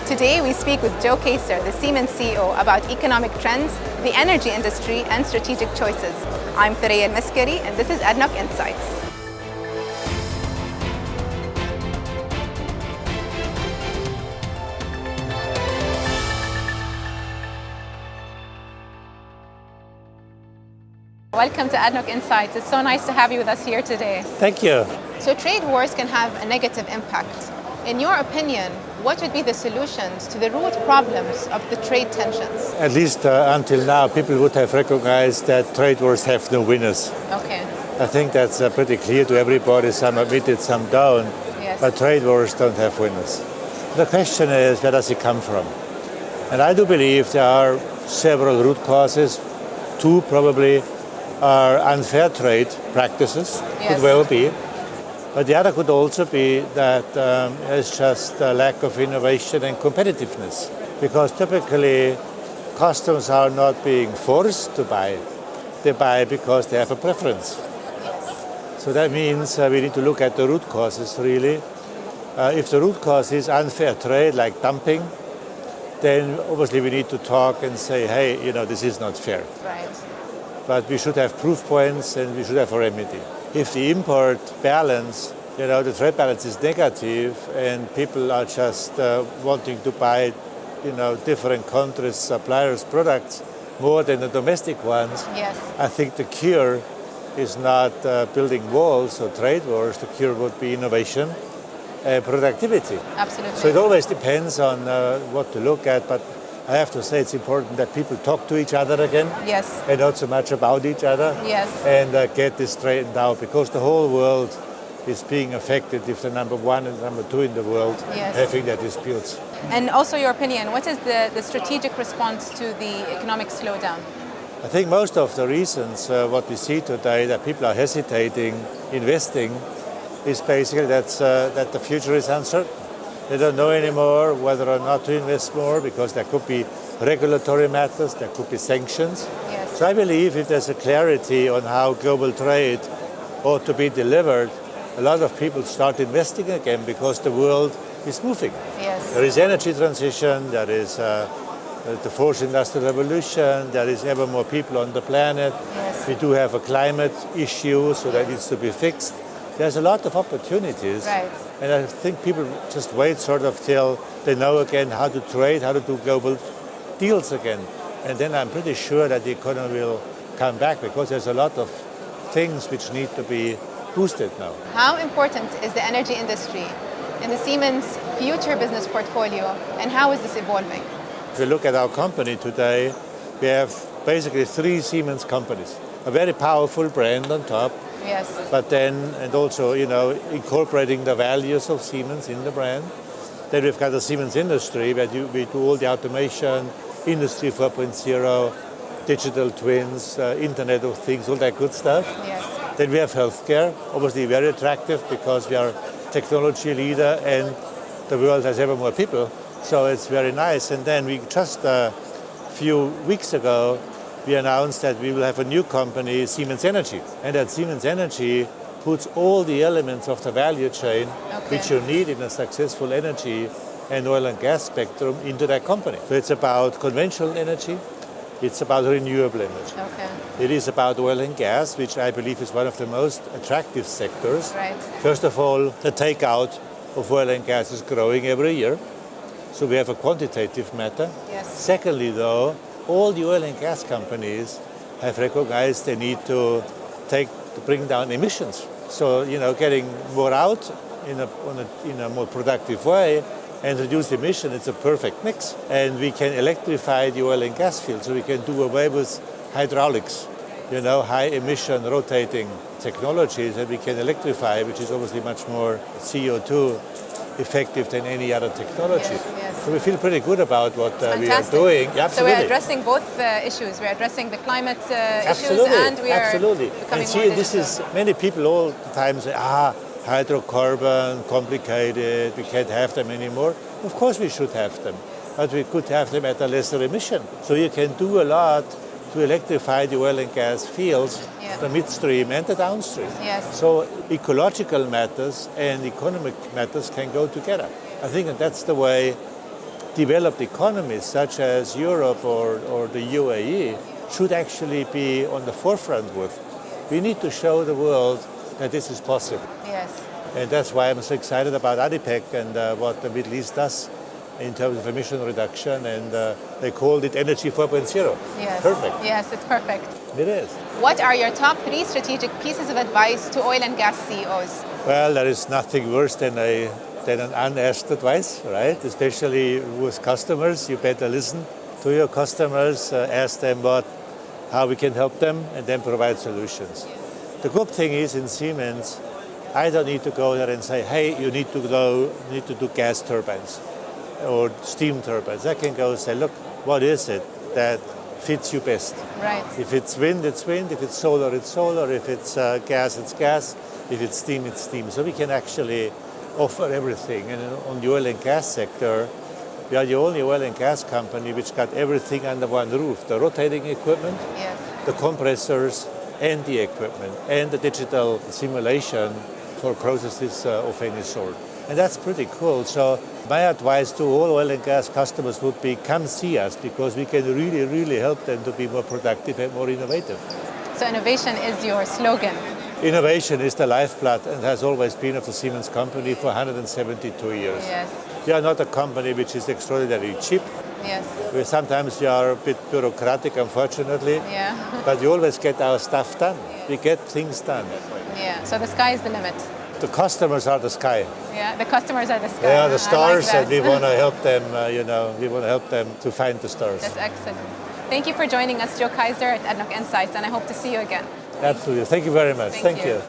Today we speak with Joe Kaesar, the Siemens CEO, about economic trends, the energy industry, and strategic choices. I'm Thuraya Al-Maskari, and this is ADNOC Insights. Welcome to ADNOC Insights. It's so nice to have you with us here today. Thank you. So trade wars can have a negative impact. In your opinion, what would be the solutions to the root problems of the trade tensions? At least until now, people would have recognized that trade wars have no winners. Okay. I think that's pretty clear to everybody. Some admit it, some don't. Yes. But trade wars don't have winners. The question is, where does it come from? And I do believe there are several root causes. Two probably are unfair trade practices, Yes. could well be. But the other could also be that it's just a lack of innovation and competitiveness. Because typically, customers are not being forced to buy. They buy because they have a preference. So that means we need to look at the root causes, really. If the root cause is unfair trade, like dumping, then obviously we need to talk and say, hey, this is not fair. Right. But we should have proof points and we should have a remedy. If the import balance, the trade balance is negative and people are just wanting to buy, different countries' suppliers' products more than the domestic ones, Yes. I think the cure is not building walls or trade wars. The cure would be innovation and productivity. Absolutely. So it always depends on what to look at, but I have to say it's important that people talk to each other again. Yes. And not so much about each other. Yes. And get this straightened out, because the whole world is being affected if the number one and number two in the world Yes. having their disputes. And also your opinion, what is the strategic response to the economic slowdown? I think most of the reasons what we see today that people are hesitating, investing, is basically that the future is uncertain. They don't know anymore whether or not to invest more because there could be regulatory matters, there could be sanctions. Yes. So I believe if there's a clarity on how global trade ought to be delivered, a lot of people start investing again because the world is moving. Yes. There is energy transition, there is the fourth industrial revolution, there is ever more people on the planet. Yes. We do have a climate issue, so that needs to be fixed. There's a lot of opportunities. Right. And I think people just wait sort of till they know again how to trade, how to do global deals again. And then I'm pretty sure that the economy will come back because there's a lot of things which need to be boosted now. How important is the energy industry in the Siemens future business portfolio, and how is this evolving? If you look at our company today, we have basically three Siemens companies. A very powerful brand on top, Yes. but then, and also, incorporating the values of Siemens in the brand. Then we've got the Siemens industry, where we do all the automation, Industry 4.0, digital twins, Internet of Things, all that good stuff. Yes. Then we have healthcare, obviously very attractive because we are technology leader and the world has ever more people. So it's very nice. And then we just a few weeks ago, we announced that we will have a new company, Siemens Energy. And that Siemens Energy puts all the elements of the value chain which you need in a successful energy and oil and gas spectrum into that company. So it's about conventional energy, it's about renewable energy. Okay. It is about oil and gas, which I believe is one of the most attractive sectors. Right. First of all, the takeout of oil and gas is growing every year. So we have a quantitative matter. Yes. Secondly, though, all the oil and gas companies have recognized they need to bring down emissions. So, getting more out in a more productive way and reduce emission, it's a perfect mix. And we can electrify the oil and gas field, so we can do away with hydraulics, high emission rotating technologies that we can electrify, which is obviously much more CO2 effective than any other technology. Yes, yes. So we feel pretty good about what we are Fantastic. doing. Yeah, So we're addressing both issues. We're addressing the climate issues, and we are becoming And see, more this digital. is, many people all the time say, hydrocarbon, complicated, we can't have them anymore. Of course we should have them, but we could have them at a lesser emission. So you can do a lot to electrify the oil and gas fields, the midstream and the downstream. Yes. So ecological matters and economic matters can go together. I think that that's the way developed economies such as Europe or the UAE should actually be on the forefront with. We need to show the world that this is possible. Yes. And that's why I'm so excited about ADIPEC and what the Middle East does in terms of emission reduction, and they called it Energy 4.0. Yes. Perfect. Yes, it's perfect. It is. What are your top 3 strategic pieces of advice to oil and gas CEOs? Well, there is nothing worse than an unasked advice, right? Especially with customers. You better listen to your customers, ask them how we can help them, and then provide solutions. The good thing is in Siemens, I don't need to go there and say, hey, you need to do gas turbines or steam turbines. I can go and say, look, what is it that fits you best? Right. If it's wind, it's wind. If it's solar, it's solar. If it's gas, it's gas. If it's steam, it's steam. So we can actually offer everything. And on the oil and gas sector, we are the only oil and gas company which got everything under one roof. The rotating equipment, Yes. the compressors, and the equipment, and the digital simulation for processes of any sort. And that's pretty cool. So my advice to all oil and gas customers would be, come see us, because we can really, really help them to be more productive and more innovative. So innovation is your slogan. Innovation is the lifeblood and has always been of the Siemens company for 172 years. Yes. We are not a company which is extraordinarily cheap. Yes. Sometimes we are a bit bureaucratic, unfortunately, Yeah. but we always get our stuff done. We get things done. Yeah. So the sky is the limit. The customers are the sky. Yeah. The customers are the sky. They are the stars, I like and we that. want to help them. We want to help them to find the stars. That's excellent. Thank you for joining us, Joe Kaesar at ADNOC Insights, and I hope to see you again. Absolutely. Thank you very much. Thank you. You.